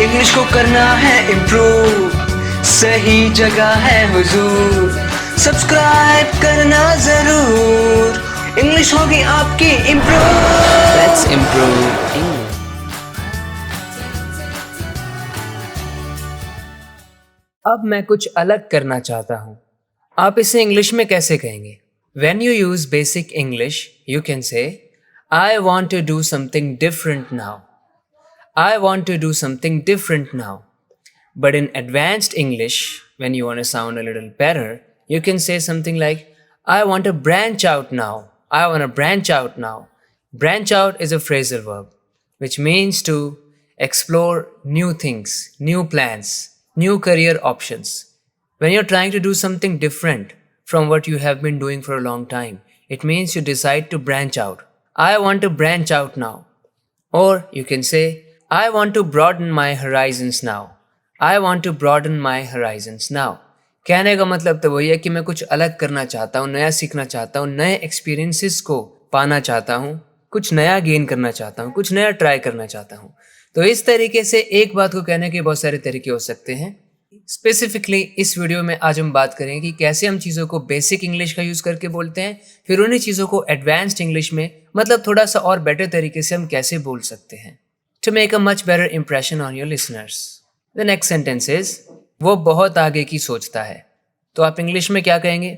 English को करना है इम्प्रूव, सही जगह है हुजूर, सब्सक्राइब करना जरूर, इंग्लिश होगी आपकी इम्प्रूव। Let's improve English. अब मैं कुछ अलग करना चाहता हूँ। आप इसे इंग्लिश में कैसे कहेंगे? When you use basic English, you can say, I want to do something different now. I want to do something different now. But in advanced English, when you want to sound a little better, you can say something like, I want to branch out now. I want to branch out now. Branch out is a phrasal verb, which means to explore new things, new plans, new career options. When you're trying to do something different from what you have been doing for a long time, it means you decide to branch out. I want to branch out now. Or you can say, I want to broaden my horizons now. I want to broaden my horizons now. कहने का मतलब तो वही है कि मैं कुछ अलग करना चाहता हूँ, नया सीखना चाहता हूँ, नए एक्सपीरियंसेस को पाना चाहता हूँ, कुछ नया गेन करना चाहता हूँ, कुछ नया ट्राई करना चाहता हूँ। तो इस तरीके से एक बात को कहने के बहुत सारे तरीके हो सकते हैं। स्पेसिफिकली इस वीडियो में आज हम बात करेंगे कि कैसे हम चीज़ों को बेसिक इंग्लिश का यूज़ करके बोलते हैं, फिर उन्हीं चीज़ों को एडवांस्ड इंग्लिश में मतलब थोड़ा सा और बेटर तरीके से हम कैसे बोल सकते हैं। To make a much better impression on your listeners. The next sentence is, वो बहुत आगे की सोचता है। तो आप इंग्लिश में क्या कहेंगे?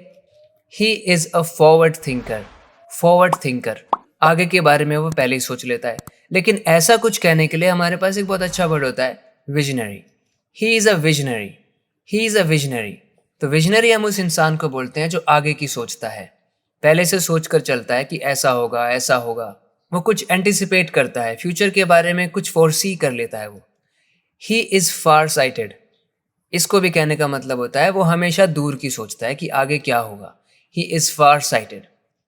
He is a forward thinker. Forward thinker, आगे के बारे में वो पहले ही सोच लेता है। लेकिन ऐसा कुछ कहने के लिए हमारे पास एक बहुत अच्छा वर्ड होता है, visionary. He is a visionary. He is a visionary. तो विजनरी हम उस इंसान को बोलते हैं जो आगे की सोचता है, पहले से सोच कर चलता है कि ऐसा होगा, ऐसा होगा। वो कुछ एंटिसिपेट करता है, फ्यूचर के बारे में कुछ फोरसी कर लेता है वो। He is far sighted. इसको भी कहने का मतलब होता है वो हमेशा दूर की सोचता है कि आगे क्या होगा। He is far sighted.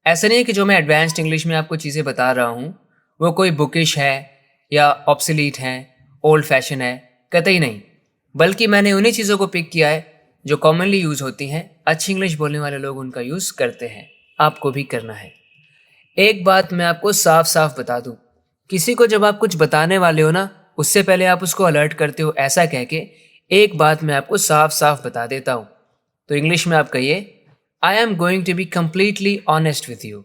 ऐसा नहीं है कि जो मैं एडवांस्ड इंग्लिश में आपको चीज़ें बता रहा हूँ वो कोई बुकिश है या ऑब्सोलीट है, ओल्ड फैशन है, कतई नहीं। बल्कि मैंने उन्हीं चीज़ों को पिक किया है जो कॉमनली यूज़ होती हैं, अच्छी इंग्लिश बोलने वाले लोग उनका यूज़ करते हैं, आपको भी करना है। एक बात मैं आपको साफ साफ बता दूं, किसी को जब आप कुछ बताने वाले हो ना, उससे पहले आप उसको अलर्ट करते हो ऐसा कह के, एक बात मैं आपको साफ साफ बता देता हूँ। तो इंग्लिश में आप कहिए, I am going to be completely honest with you.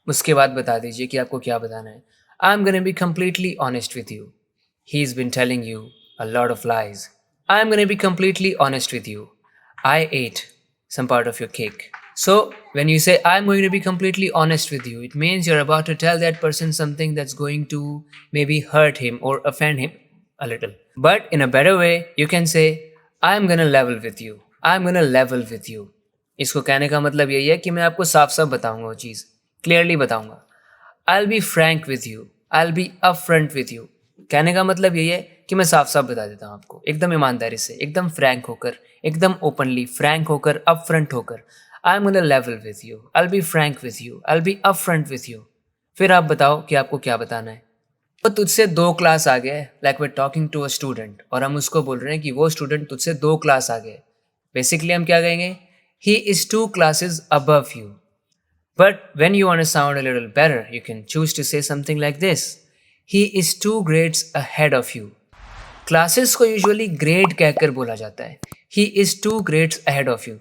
उसके बाद बता दीजिए कि आपको क्या बताना है। I am going to be completely honest with you. He is been telling you a lot of lies. I am going to be completely honest with you. I ate some part of your cake. So, when you say I'm going to be completely honest with you, it means you're about to tell that person something that's going to maybe hurt him or offend him a little. But in a better way, you can say I'm going to level with you. I'm going to level with you. इसको कहने का मतलब यही है कि मैं आपको साफ साफ बताऊंगा वो चीज़, क्लियरली बताऊंगा। I'll be frank with you. I'll be upfront with you. कहने का मतलब यही है कि मैं साफ साफ बता देता हूँ आपको, एकदम ईमानदारी से, एकदम फ्रैंक होकर, एकदम ओपनली फ्रैंक होकर, अप फ्रंट होकर। I am gonna level with you, I will be frank with you, I will be up front with you. फिर आप बताओ कि आपको क्या बताना है। तो तुझसे 2 क्लास आगे है, like we talking to a student, और हम उसको बोल रहे हैं कि वो स्टूडेंट तुझसे 2 क्लास आगे है। बेसिकली हम क्या कहेंगे? He is 2 classes above you. But when you want to sound a little better, you can choose to say something like this. He is 2 grades ahead of you. Classes को usually grade कहकर बोला जाता है। He is 2 grades ahead of you.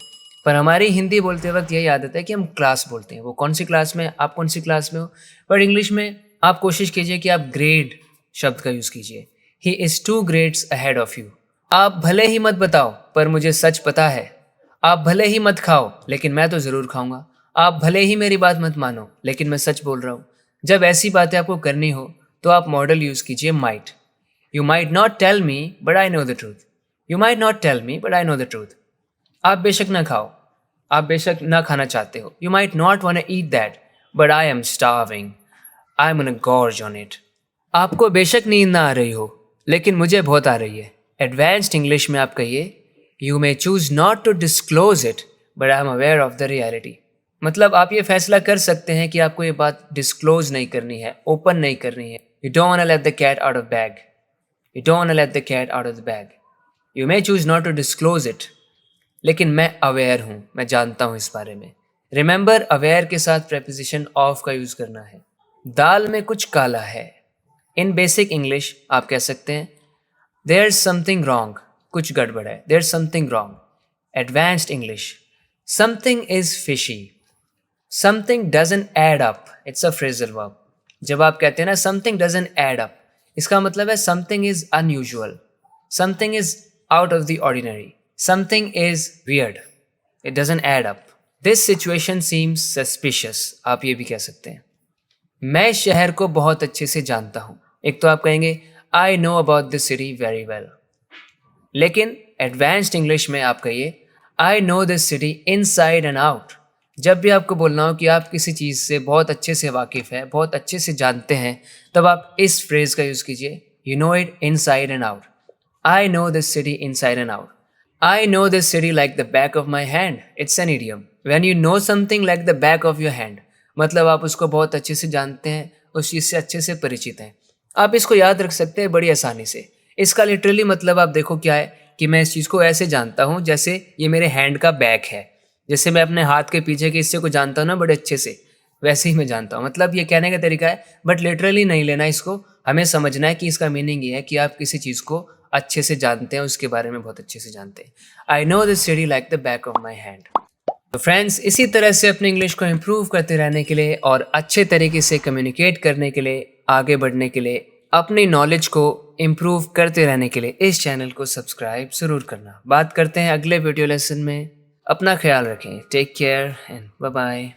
पर हमारी हिंदी बोलते वक्त यही आदत है कि हम क्लास बोलते हैं। वो कौन सी क्लास में, आप कौन सी क्लास में हो। पर इंग्लिश में आप कोशिश कीजिए कि आप ग्रेड शब्द का यूज़ कीजिए। He is 2 grades ahead of you. आप भले ही मत बताओ पर मुझे सच पता है। आप भले ही मत खाओ लेकिन मैं तो ज़रूर खाऊंगा। आप भले ही मेरी बात मत मानो लेकिन मैं सच बोल रहा हूँ। जब ऐसी बातें आपको करनी हो तो आप मॉडल यूज़ कीजिए might. You might not tell me, but I know the truth. You might not tell me, but I know the truth. आप बेशक ना खाओ, आप बेशक ना खाना चाहते हो। You might not want to eat that, but I am starving. I'm gonna gorge on it. आपको बेशक नींद ना आ रही हो, लेकिन मुझे बहुत आ रही है। एडवांस्ड इंग्लिश में आप कहिए, You may choose not to disclose it, but I am aware of the reality. मतलब आप ये फैसला कर सकते हैं कि आपको ये बात डिस्क्लोज नहीं करनी है, ओपन नहीं करनी है। You don't want to let the cat out of bag. You don't want to let the cat out of the bag. You may choose not to disclose it. लेकिन मैं अवेयर हूँ, मैं जानता हूँ इस बारे में। रिमेंबर, अवेयर के साथ प्रेपोजिशन ऑफ का यूज़ करना है। दाल में कुछ काला है। इन बेसिक इंग्लिश आप कह सकते हैं देयर समथिंग रॉन्ग, कुछ गड़बड़ है, there something wrong. Advanced English, something is fishy, something doesn't add up, it's a phrasal verb. जब आप कहते हैं ना समथिंग डजंट एड अप, इसका मतलब है something is unusual, something is out of the ordinary, something is weird, it doesn't add up. This situation seems suspicious, आप ये भी कह सकते हैं. मैं शहर को बहुत अच्छे से जानता हूँ. एक तो आप कहेंगे I know about this city very well, लेकिन एडवांस्ड इंग्लिश में आप कहिए I know this city inside and out. जब भी आपको बोलना हो कि आप किसी चीज़ से बहुत अच्छे से वाकिफ़ हैं, बहुत अच्छे से जानते हैं, तब आप इस फ्रेज़ का यूज़ कीजिए, you know it inside and out. I know this city inside and out. I know this city like the back of my hand, it's an idiom. When you know something like the back of your hand, मतलब आप उसको बहुत अच्छे से जानते हैं, उस चीज़ से अच्छे से परिचित हैं. आप इसको याद रख सकते हैं बड़ी आसानी से. इसका लिटरली मतलब आप देखो क्या है कि मैं इस चीज़ को ऐसे जानता हूँ जैसे ये मेरे हैंड का बैक है. जैसे मैं अपने हाथ के पीछे के हिस्से को जानता हूँ ना बड़े अच्छे से, वैसे ही मैं जानता हूँ. मतलब ये कहने का तरीका है, बट लिटरली नहीं लेना इसको. हमें समझना है कि इसका मीनिंग ये है कि आप किसी चीज़ को अच्छे से जानते हैं, उसके बारे में बहुत अच्छे से जानते हैं. I know this city like the back of my hand. तो फ्रेंड्स, इसी तरह से अपनी इंग्लिश को इम्प्रूव करते रहने के लिए और अच्छे तरीके से कम्युनिकेट करने के लिए, आगे बढ़ने के लिए, अपनी नॉलेज को इम्प्रूव करते रहने के लिए इस चैनल को सब्सक्राइब ज़रूर करना. बात करते हैं अगले वीडियो लेसन में. अपना ख्याल रखें. Take care and bye bye.